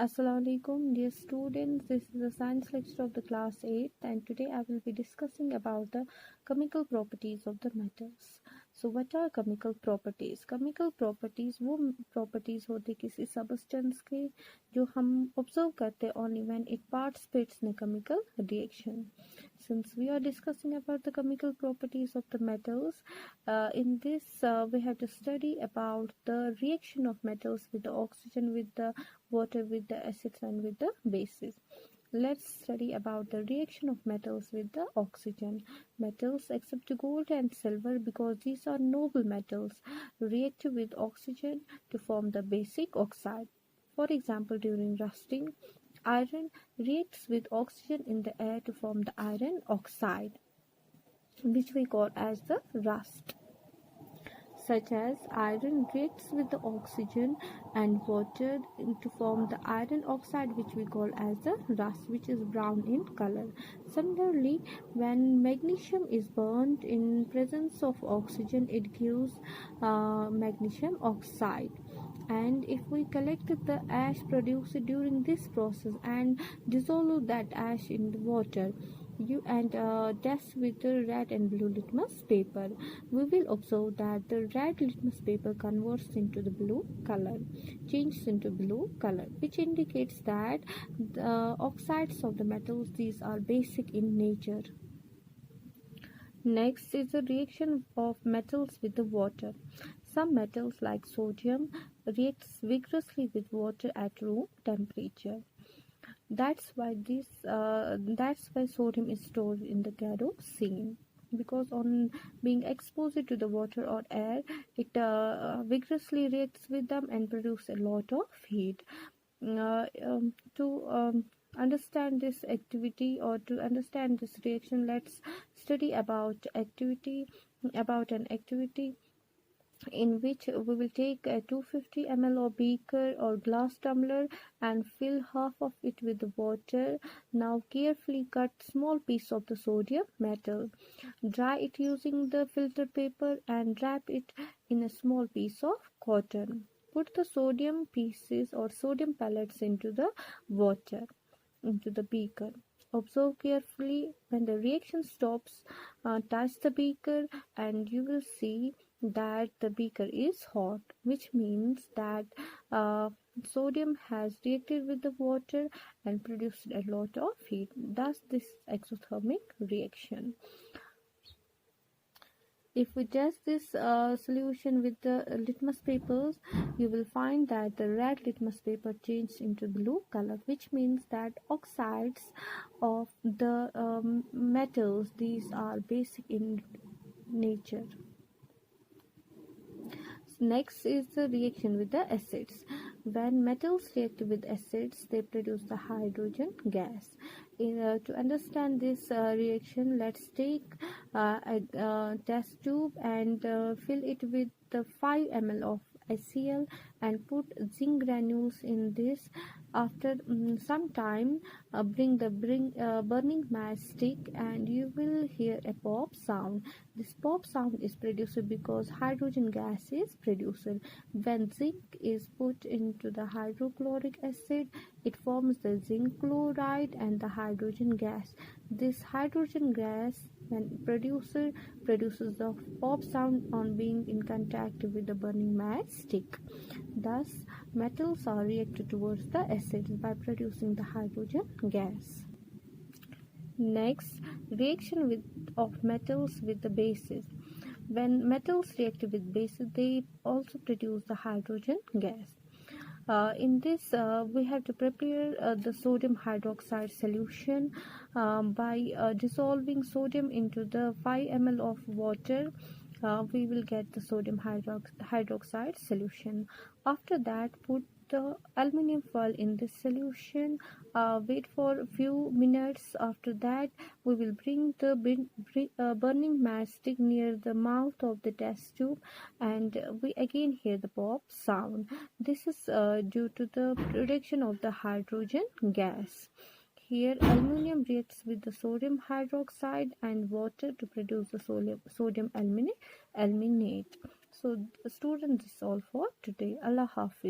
Assalamualaikum, dear students. This is the science lecture of the class 8th, and today I will be discussing about the chemical properties of the metals. So, what are chemical properties? Chemical properties वो properties होती किसी substance के जो हम observe करते only when it participates in a chemical reaction. Since we are discussing about the chemical properties of the metals, in this we have to study about the reaction of metals with the oxygen, with the water, with the acids, and with the bases. Let's study about the reaction of metals with the oxygen. Metals except gold and silver, because these are noble metals, react with oxygen to form the basic oxide. For example, during rusting, iron reacts with oxygen in the air to form the iron oxide, which we call as the rust. Such as iron reacts with the oxygen and water to form the iron oxide, which we call as the rust, which is brown in color. Similarly, when magnesium is burnt in presence of oxygen, it gives magnesium oxide. And if we collect the ash produced during this process and dissolve that ash in the water, test with the red and blue litmus paper, we will observe that the red litmus paper converts into the blue color, changes into blue color, which indicates that the oxides of the metals, these are basic in nature. Next is the reaction of metals with the water. Some metals like sodium reacts vigorously with water at room temperature. That's why sodium is stored in the kerosene, because on being exposed to the water or air, it vigorously reacts with them and produces a lot of heat. To understand this activity, or to understand this reaction, let's study about an activity in which we will take a 250 ml of beaker or glass tumbler and fill half of it with the water. Now carefully cut small piece of the sodium metal. Dry it using the filter paper and wrap it in a small piece of cotton. Put the sodium pieces or sodium pellets into the water, into the beaker. Observe carefully when the reaction stops. Touch the beaker and you will see that the beaker is hot, which means that sodium has reacted with the water and produced a lot of heat. Thus, this exothermic reaction. If we test this solution with the litmus papers, you will find that the red litmus paper changed into blue color, which means that oxides of the metals, these are basic in nature. Next is the reaction with the acids. When metals react with acids, they produce the hydrogen gas. To understand this reaction, let's take a test tube and fill it with the 5 ml of HCl and put zinc granules in this. After some time, bring the burning matchstick and you will hear a pop sound. This pop sound is produced because hydrogen gas is produced. When zinc is put into the hydrochloric acid, it forms the zinc chloride and the hydrogen gas. This hydrogen gas, when produces the pop sound on being in contact with the burning matchstick. Thus, metals are reacted towards the acids by producing the hydrogen gas. Next, reaction of metals with the bases. When metals react with bases, they also produce the hydrogen gas. In this, we have to prepare the sodium hydroxide solution by dissolving sodium into the 5 ml of water. We will get the sodium hydroxide solution. After that, put the aluminium foil in this solution. Wait for a few minutes. After that, we will bring the burning matchstick near the mouth of the test tube, and we again hear the pop sound. This is due to the production of the hydrogen gas. Here, aluminium reacts with the sodium hydroxide and water to produce the sodium aluminate. So, students, this is all for today. Allah Hafiz.